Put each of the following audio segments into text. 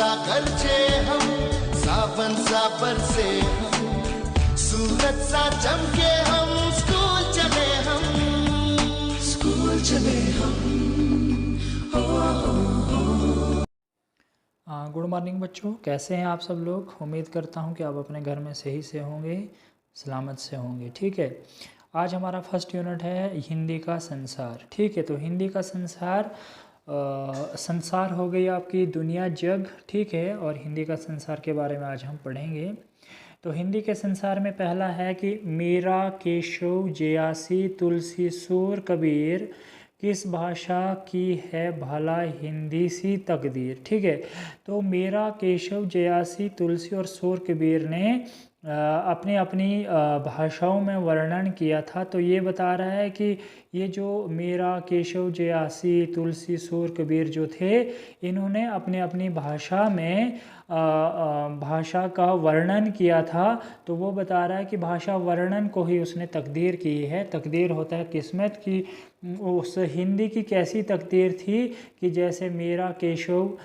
सा गरजे हम, सावन सा बरसे हम, सूरज सा चमके हम, स्कूल चले हम, स्कूल चले हम। गुड मॉर्निंग बच्चों, कैसे हैं आप सब लोग। उम्मीद करता हूं कि आप अपने घर में सही से होंगे, सलामत से होंगे। ठीक है, आज हमारा फर्स्ट यूनिट है हिंदी का संसार। ठीक है, तो हिंदी का संसार संसार हो गई आपकी दुनिया, जग। ठीक है, और हिंदी का संसार के बारे में आज हम पढ़ेंगे। तो हिंदी के संसार में पहला है कि मीरा, केशव, जयासी, तुलसी, सूर, कबीर, किस भाषा की है भला हिंदी सी तकदीर। ठीक है, तो मीरा, केशव, जयासी, तुलसी और सूर कबीर ने अपनी अपनी भाषाओं में वर्णन किया था। तो ये बता रहा है कि ये जो मीरा, केशव, जयासी, तुलसी, सूर कबीर जो थे, इन्होंने अपनी अपनी भाषा में भाषा का वर्णन किया था। तो वो बता रहा है कि भाषा वर्णन को ही उसने तकदीर की है। तकदीर होता है किस्मत की। उस हिंदी की कैसी तकदीर थी कि जैसे मीरा, केशव,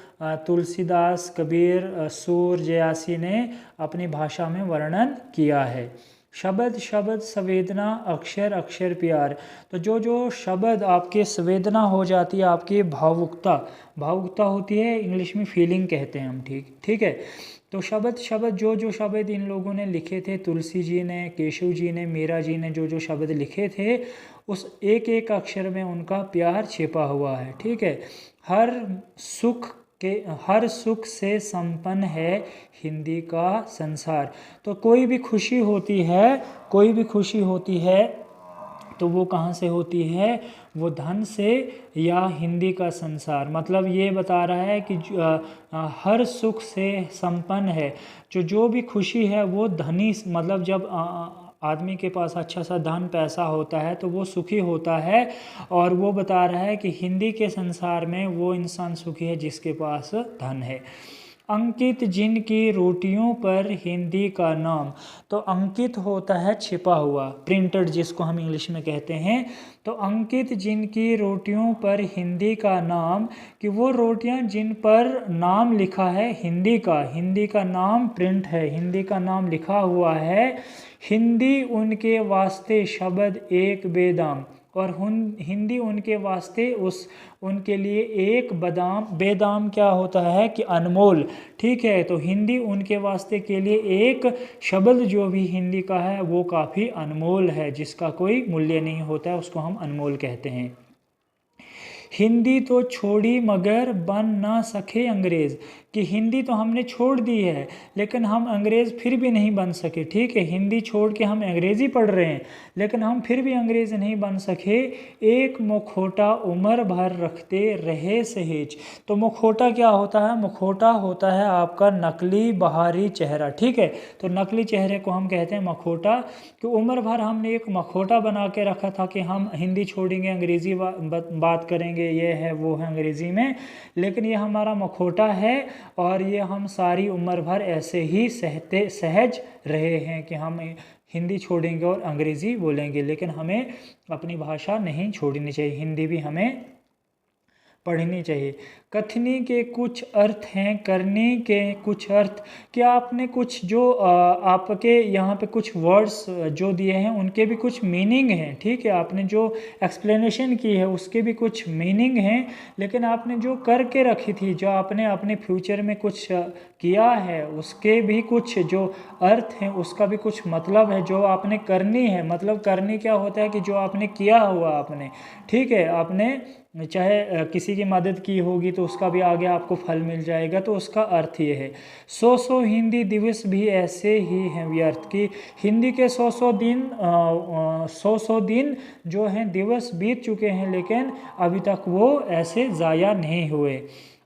तुलसीदास, कबीर, सूर, जयासी ने अपनी भाषा में वर्णन किया है। शब्द शब्द संवेदना, अक्षर अक्षर प्यार। तो जो जो शब्द आपके संवेदना हो जाती है, आपकी भावुकता, भावुकता होती है, इंग्लिश में फीलिंग कहते हैं हम। ठीक है, तो शब्द शब्द जो जो शब्द इन लोगों ने लिखे थे, तुलसी जी ने, केशव जी ने, मीरा जी ने जो जो शब्द लिखे थे, उस एक एक अक्षर में उनका प्यार छिपा हुआ है। ठीक है, हर सुख से संपन्न है हिंदी का संसार। तो कोई भी खुशी होती है, कोई भी खुशी होती है, तो वो कहाँ से होती है? वो धन से या हिंदी का संसार। मतलब ये बता रहा है कि हर सुख से संपन्न है। जो भी खुशी है वो धनी, मतलब जब आदमी के पास अच्छा सा धन पैसा होता है तो वो सुखी होता है। और वो बता रहा है कि हिंदी के संसार में वो इंसान सुखी है जिसके पास धन है। अंकित जिनकी रोटियों पर हिंदी का नाम। तो अंकित होता है छिपा हुआ, प्रिंटेड जिसको हम इंग्लिश में कहते हैं। तो अंकित जिनकी रोटियों पर हिंदी का नाम, कि वो रोटियां जिन पर नाम लिखा है हिंदी का नाम प्रिंट है, हिंदी का नाम लिखा हुआ है। हिंदी उनके वास्ते शब्द एक बेदाम, और हिंदी उनके वास्ते उनके लिए एक बेदाम क्या होता है कि अनमोल। ठीक है, तो हिंदी उनके वास्ते के लिए एक शब्द जो भी हिंदी का है वो काफ़ी अनमोल है, जिसका कोई मूल्य नहीं होता है, उसको हम अनमोल कहते हैं। हिंदी तो छोड़ी मगर बन ना सके अंग्रेज़, कि हिंदी तो हमने छोड़ दी है लेकिन हम अंग्रेज़ फिर भी नहीं बन सके। ठीक है, हिंदी छोड़ के हम अंग्रेज़ी पढ़ रहे हैं लेकिन हम फिर भी अंग्रेज़ नहीं बन सके। एक मुखौटा उम्र भर रखते रहे सहेज। तो मुखौटा क्या होता है? मुखौटा होता है आपका नकली बाहरी चेहरा। ठीक है, तो नकली चेहरे को हम कहते हैं मुखौटा। कि उम्र भर हमने एक मुखौटा बना के रखा था कि हम हिंदी छोड़ेंगे, अंग्रेज़ी बात करेंगे, ये है वो है अंग्रेज़ी में, लेकिन ये हमारा मुखौटा है और ये हम सारी उम्र भर ऐसे ही सहज रहे हैं कि हम हिंदी छोड़ेंगे और अंग्रेज़ी बोलेंगे। लेकिन हमें अपनी भाषा नहीं छोड़नी चाहिए, हिंदी भी हमें पढ़नी चाहिए। कथनी के कुछ अर्थ हैं, करने के कुछ अर्थ। क्या आपने कुछ जो आपके यहाँ पे कुछ वर्ड्स जो दिए हैं उनके भी कुछ मीनिंग हैं। ठीक है, आपने जो एक्सप्लेनेशन की है उसके भी कुछ मीनिंग हैं, लेकिन आपने जो करके रखी थी, जो आपने अपने फ्यूचर में कुछ किया है, उसके भी कुछ जो अर्थ हैं, उसका भी कुछ मतलब है। जो आपने करनी है, मतलब करनी क्या होता है कि जो आपने किया हुआ आपने, ठीक है, आपने चाहे किसी की मदद की होगी तो उसका भी आगे आपको फल मिल जाएगा। तो उसका अर्थ ये है। 100 हिंदी दिवस भी ऐसे ही हैं व्यर्थ, की हिंदी के 100 दिन जो हैं दिवस बीत चुके हैं लेकिन अभी तक वो ऐसे ज़ाया नहीं हुए।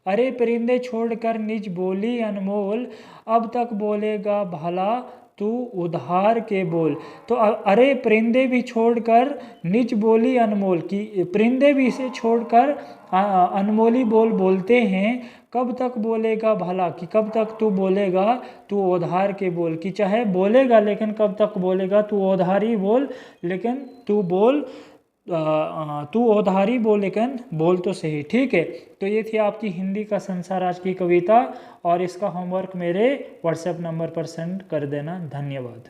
अरे परिंदे छोड़कर निज बोली अनमोल, अब तक बोलेगा भला तू उधार के बोल। तो अरे परिंदे भी छोड़कर निज बोली अनमोल, की परिंदे भी इसे छोड़कर अनमोली बोल बोलते हैं। कब तक बोलेगा भला, कि कब तक तू बोलेगा तू उधार के बोल, कि चाहे बोलेगा लेकिन कब तक बोलेगा तू उधार ही बोल, लेकिन तू बोल तू उधारी बोल लेकिन बोल तो सही, ठीक है। तो ये थी आपकी हिंदी का संसार आज की कविता, और इसका होमवर्क मेरे व्हाट्सएप नंबर पर सेंड कर देना। धन्यवाद।